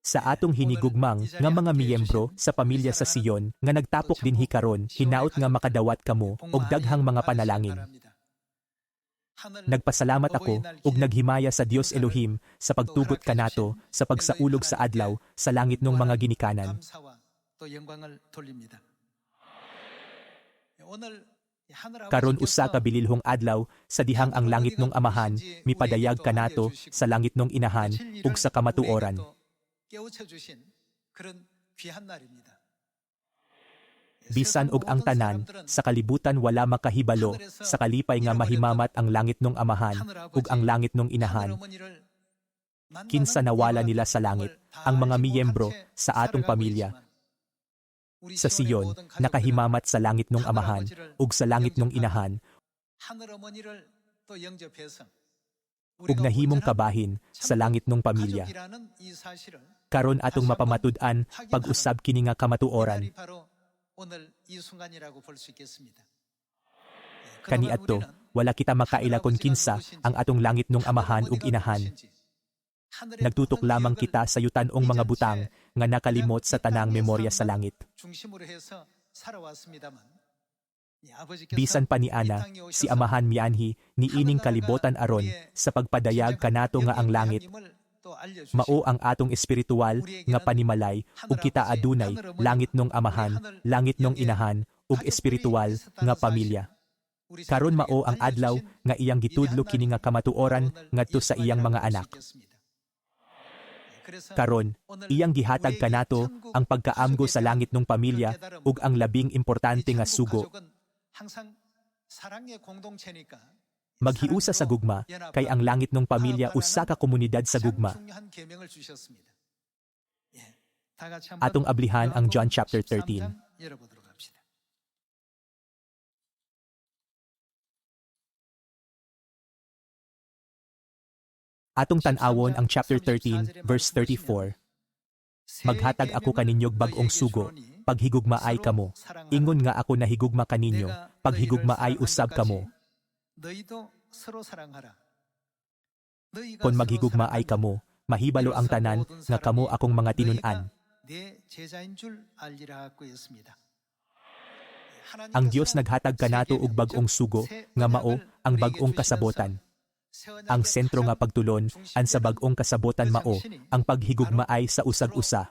Sa atong hinigugmang nga mga miyembro sa pamilya sa Siyon nga nagtapok dinhi karon, hinaut nga makadawat kamo og daghang mga panalangin. Nagpasalamat ako ug naghimaya sa Dios Elohim sa pagtugot kanato sa pagsaulog sa adlaw sa langit ng mga ginikanan. Karon usa ka bililhong adlaw sa dihang ang langit ng Amahan mipadayag kanato sa langit ng Inahan ug sa kamatuoran. Bisan og ang tanan sa kalibutan wala makahibalo sa kalipay nga mahimamat ang langit ng Amahan ug ang langit ng Inahan. Kinsa nawala nila sa langit ang mga miyembro sa atong pamilya. Sa Siyon, nakahimamat sa langit ng Amahan ug sa langit ng Inahan ug nahimong kabahin sa langit ng pamilya. Karon atong mapamatud-an pag-usab kini nga kamatuoran. Kaniadto, wala kita makaila kon kinsa ang atong langit ng Amahan ug Inahan. Nagtutok lamang kita sa yutan-ong mga butang nga nakalimot sa tanang memorya sa langit. Bisan pa ni Ana, si Amahan mianhi niining kalibotan aron sa pagpadayag kanato nga ang langit mao ang atong espiritual nga panimalay ug kita adunay langit ng Amahan, langit ng Inahan ug espiritual nga pamilya. Karon mao ang adlaw nga iyang gitudlo kini nga kamatuoran ngadto sa iyang mga anak. Karon, iyang gihatag kanato ang pagkaamgo sa langit ng pamilya ug ang labing importante nga sugo. Maghiusa sa gugma kay ang langit ng pamilya usa ka komunidad sa gugma. Atong ablihan ang John chapter 13. Atong tan-awon ang chapter 13 verse 34. Maghatag ako kaninyog bag-ong sugo, paghigugmaay kamo. Ingon nga ako nahigugma kaninyo, paghigugmaay usab kamo. Kon maghigugmaay kamo, mahibalo ang tanan nga kamo akong mga tinun-an. Ang Dios naghatag kanato og bag-ong sugo nga mao ang bag-ong kasabotan. Ang sentro nga pagtulon an sa bag-ong kasabotan mao ang paghigugmaay sa usag-usa.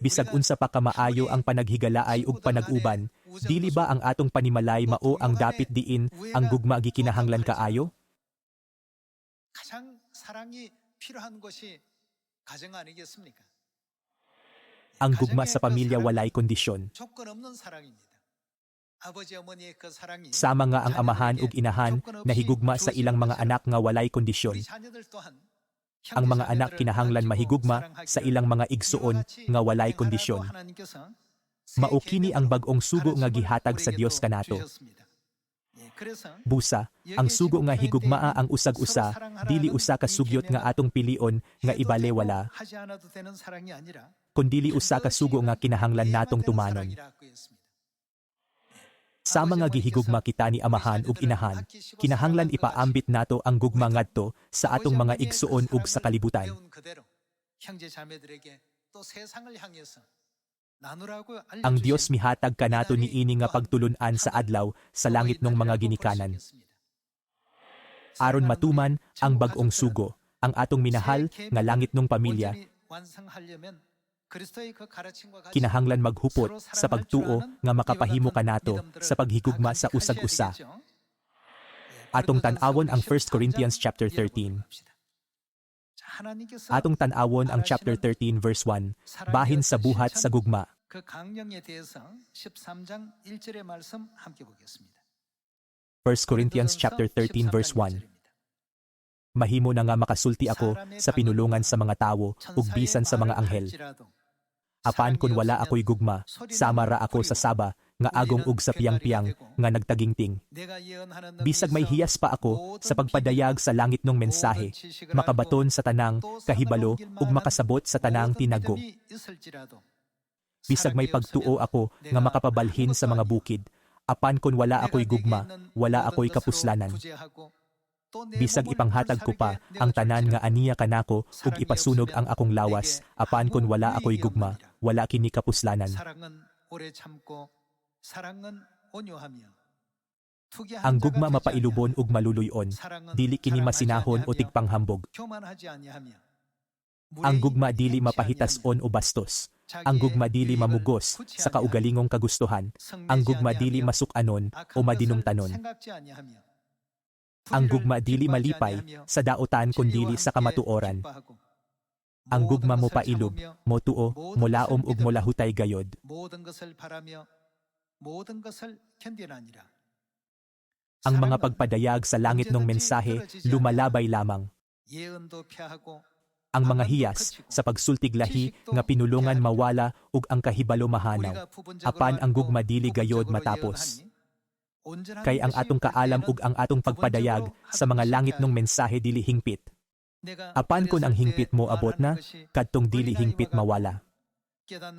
Bisag unsa pa kamaayo ang panaghigalaay ug panag-uban, dili ba ang atong panimalay mao ang dapit diin ang gugma gikinahanglan kaayo? Ang gugma sa pamilya walay kondisyon. Sama nga ang amahan ug inahan nahigugma sa ilang mga anak nga walay kondisyon. Ang mga anak kinahanglan mahigugma sa ilang mga igsuon nga walay kondisyon. Mao kini ang bag-ong sugo nga gihatag sa Dios kanato. Busa, ang sugo nga higugmaa ang usag-usa, dili usa ka sugyot nga atong pilion nga ibalewala, kundili usa ka sugo nga kinahanglan natong tumanon. Sama nga gihigugma kita ni amahan ug inahan, kinahanglan ipaambit nato ang gugma ngadto sa atong mga igsuon ug sa kalibutan. Ang Dios mihatag kanato niini nga pagtulun-an sa adlaw sa langit ng mga ginikanan. Aron matuman ang bag-ong sugo, ang atong minahal nga langit ng pamilya, kinahanglan maghupot sa pagtuo nga makapahimo kanato sa paghigugma sa usag-usa. Atong tan-awon ang 1 Corinthians chapter 13. Atong tan-awon ang chapter 13 verse 1, bahin sa buhat sa gugma. 1 Corinthians chapter 13 verse 1. Mahimo na nga makasulti ako sa pinulungan sa mga tawo ug bisan sa mga anghel. Apan kun wala ako'y gugma, sama ra ako sa saba nga agong ug sa piyang-piyang nga nagtagingting. Bisag may hiyas pa ako sa pagpadayag sa langit ng mensahe, makabaton sa tanang kahibalo ug makasabot sa tanang tinago. Bisag may pagtuo ako nga makapabalhin sa mga bukid, apan kun wala ako'y gugma, wala ako'y kapuslanan. Bisag ipanghatag ko pa ang tanan nga aniya kanako ug ipasunog ang akong lawas, apan kun wala ako'y gugma, wala kini kapuslanan. Ang gugma mapailubon ug maluluyon, dili kini masinahon o tigpanghambog. Ang gugma dili mapahitason o bastos. Ang gugma dili mamugos sa kaugalingong kagustuhan. Ang gugma dili masukanon o madinumtanon. Ang gugma dili malipay sa daotan kundili sa kamatuoran. Ang gugma mo pailob, mo tuo, mo laom ug mo lahutay gayod. Ang mga pagpadayag sa langit ng mensahe lumalabay lamang. Ang mga hiyas sa pagsultig lahi nga pinulungan mawala ug ang kahibalo mahanaw. Apan ang gugma dili gayod matapos. Kay ang atong kaalam ug ang atong pagpadayag sa mga langit ng mensahe dili hingpit. Apan kun ang hingpit mo abot na, kadtong dili hingpit mawala.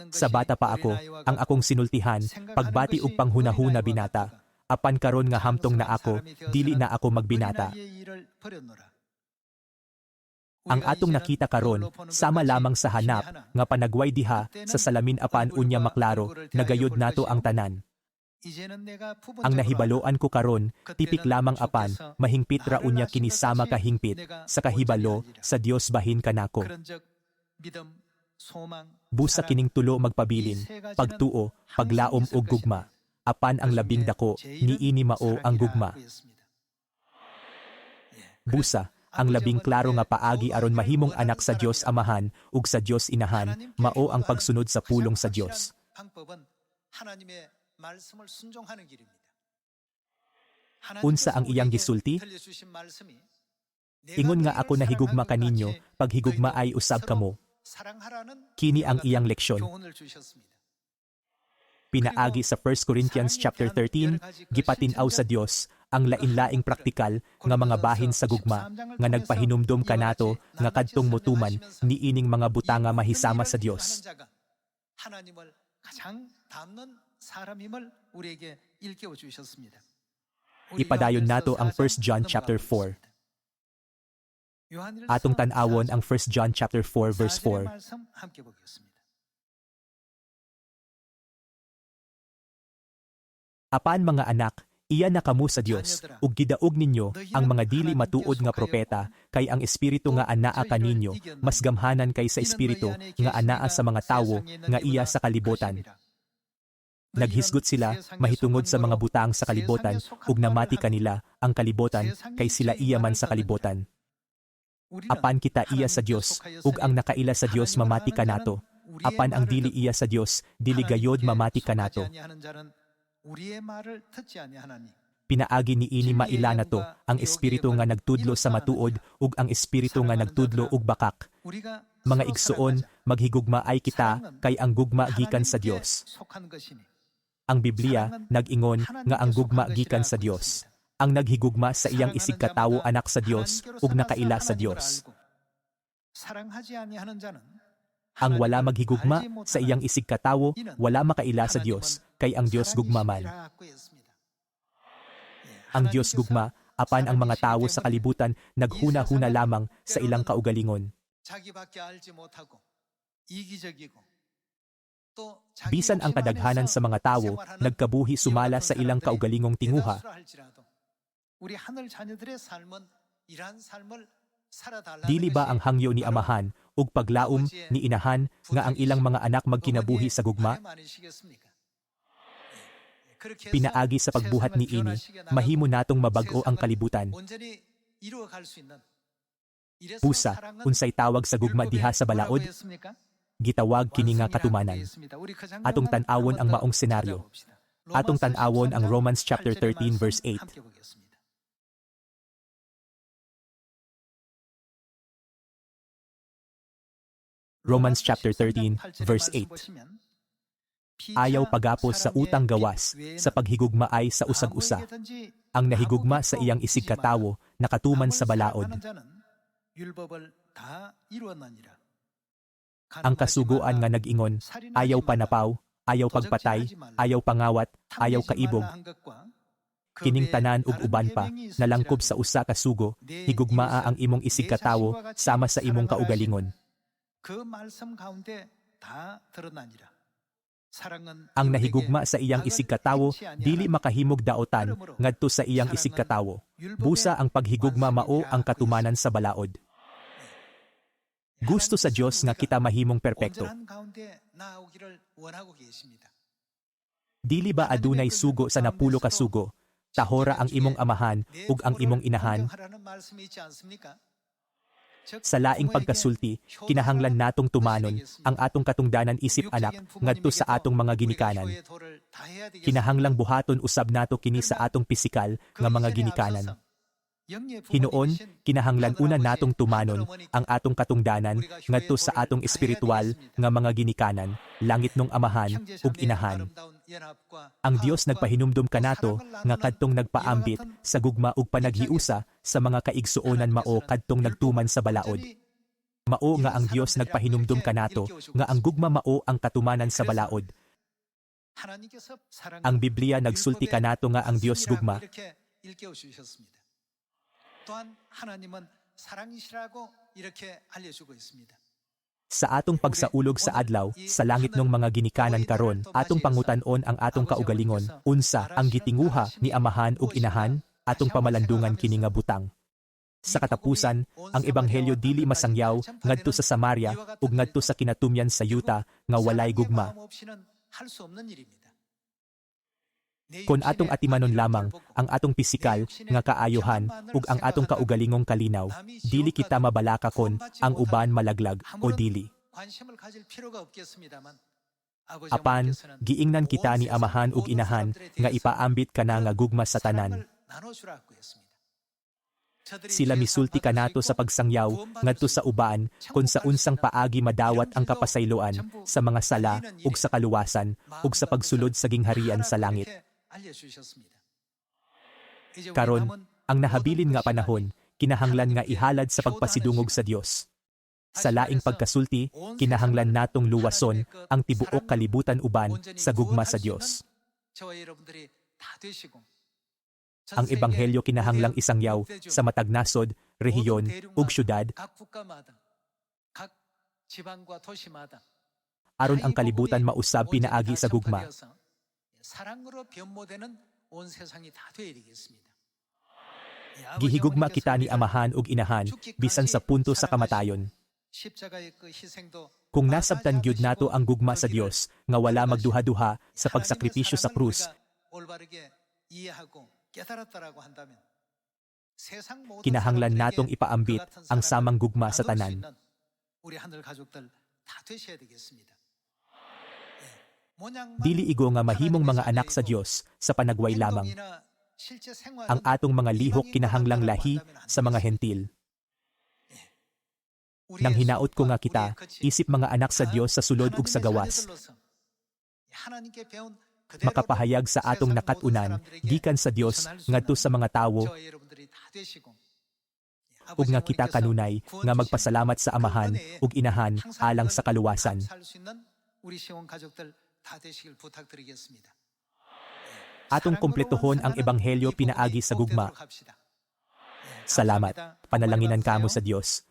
Sa bata pa ako, ang akong sinultihan, pagbati ug panghunahuna binata. Apan karon nga hamtong na ako, dili na ako magbinata. Ang atong nakita karon, sama lamang sa hanap, nga panagway diha sa salamin apan unya maklaro, nagayod nato ang tanan. Ang nahibaloan ko karon, tipik lamang apan, mahingpit ra unya kinisama kahingpit, sa kahibalo, sa Dios bahin kanako. Busa kining tulo magpabilin, pagtuo, paglaom ug gugma. Apan ang labing dako, niini mao ang gugma. Busa, ang labing klaro nga paagi aron mahimong anak sa Dios Amahan ug sa Dios Inahan, mao ang pagsunod sa pulong sa Dios. Unsa ang iyang gisulti? Ingon nga ako nahigugma kaninyo, paghigugma ay usab kamo. Kini ang iyang leksyon. Pinaagi sa 1 Corinthians chapter 13, gipatinaw sa Dios ang lain-laing praktikal nga mga bahin sa gugma nga nagpahinumdom kanato nga kadtong motuman niining mga butanga mahisama sa Dios. Ipadayon nato ang 1 John chapter 4. Atong tan-awon ang 1 John chapter 4 verse 4. Apan mga anak, iya na kamo sa Dios, ug gidaog ninyo ang mga dili matuod nga propeta, kay ang espiritu nga anaa kaninyo, mas gamhanan kay sa espiritu nga anaa sa mga tawo nga iya sa kalibutan. Naghisgot sila mahitungod sa mga butang sa kalibutan, ug namati kanila ang kalibutan, kay sila iya man sa kalibutan. Apan kita iya sa Dios, ug ang nakaila sa Dios mamati kanato. Apan ang dili iya sa Dios, dili gayod mamati kanato. Pinaagi ni ini maila na to, ang espiritu nga nagtudlo sa matuod ug ang espiritu nga nagtudlo ug bakak. Mga igsuon, maghigugma ay kita, kay ang gugma gikan sa Dios. Ang Biblia nag-ingon nga ang gugma gikan sa Dios. Ang naghigugma sa iyang isig katawo anak sa Dios ug nakaila sa Dios. Ang wala maghigugma sa iyang isig katawo, wala makaila sa Dios, kay ang Dios gugma man. Ang Dios gugma, apan ang mga tawo sa kalibutan naghuna-huna lamang sa ilang kaugalingon. Bisan ang kadaghanan sa mga tawo, nagkabuhi sumala sa ilang kaugalingong tinguha. Dili ba ang hangyo ni Amahan ug paglaom ni Inahan nga ang ilang mga anak magkinabuhi sa gugma? Pinaagi sa pagbuhat ni ini, mahimo natong mabag-o ang kalibutan. Pusa, unsay tawag sa gugma diha sa balaod? Gitawag kini nga katumanan. Atong tan-awon ang maong senaryo. Atong tan-awon ang Romans chapter 13 verse 8. Romans chapter 13 verse 8. Ayaw pagapos sa utang gawas, sa paghigugma ay sa usag-usa. Ang nahigugma sa iyang isig katawo, nakatuman sa balaod. Ang kasuguan nga nag-ingon, ayaw panapaw, ayaw pagpatay, ayaw pangawat, ayaw kaibog. Kining tanan ug uban pa, nalangkob sa usa ka sugo, higugmaa ang imong isig katawo sama sa imong kaugalingon. Ang nahigugma sa iyang isig katawo, dili makahimog daotan ngadto sa iyang isig katawo. Busa ang paghigugma mao ang katumanan sa balaod. Gusto sa Dios nga kita mahimong perpekto. Dili ba adunay sugo sa napulo ka sugo? Tahora ang imong amahan ug ang imong inahan. Sa laing pagkasulti, kinahanglan natong tumanon ang atong katungdanan isip anak ngadto sa atong mga ginikanan. Kinahanglang buhaton usab nato kini sa atong pisikal nga mga ginikanan. Hinuon, kinahanglan una natong tumanon ang atong katungdanan ngadto sa atong espiritual nga mga ginikanan, langit nung amahan ug inahan. Ang Dios nagpahinumdom kanato nga kadtong nagpaambit sa gugma ug panaghiusa sa mga kaigsuonan mao kadtong nagtuman sa balaod. Mao nga ang Dios nagpahinumdom kanato nga ang gugma mao ang katumanan sa balaod. Ang Biblia nagsulti kanato nga ang Dios gugma. Sa atong pagsaulog sa adlaw, sa langit ng mga ginikanan karon, atong pangutan-on ang atong kaugalingon, unsa ang gitinguha ni amahan ug inahan, atong pamalandungan kini nga butang. Sa katapusan, ang ebanghelyo dili masangyaw ngadto sa Samaria ug ngadto sa kinatumyan sa yuta nga walay gugma. Kon atong atimanon lamang ang atong pisikal nga kaayohan ug ang atong kaugalingong kalinaw, dili kita mabalaka kon ang uban malaglag o dili. Apan, giingnan kita ni amahan ug inahan nga ipaambit kana nga gugma sa tanan. Sila misulti kanato sa pagsangyaw ngadto sa uban kon sa unsang paagi madawat ang kapasayloan sa mga sala ug sa kaluwasan ug sa pagsulod sa gingharian sa langit. Karon, ang nahabilin nga panahon, kinahanglan nga ihalad sa pagpasidungog sa Dios. Sa laing pagkasulti, kinahanglan natong luwason ang tibuok kalibutan uban sa gugma sa Dios. Ang ebanghelyo kinahanglang isangyaw sa matag nasod, rehiyon ug syudad, aron ang kalibutan mausab pinaagi sa gugma. Gihigugma kita ni amahan ug inahan bisan sa punto sa kamatayon. Kung nasabtan gyud nato ang gugma sa Dios nga wala magduha-duha sa pagsakripisyo sa krus, kinahanglan natong ipaambit ang samang gugma sa tanan. Dili igo nga mahimong mga anak sa Dios sa panagway lamang. Ang atong mga lihok kinahanglang lahi sa mga hentil. Nang hinaot ko nga kita, isip mga anak sa Dios sa sulod ug sa gawas. Makapahayag sa atong nakatunan gikan sa Dios ngadto sa mga tawo ug nga kita kanunay nga magpasalamat sa amahan ug inahan alang sa kaluwasan. Atong kumpletuhon ang ebanghelyo pinaagi sa gugma. Salamat. Panalanginan kamo sa Dios.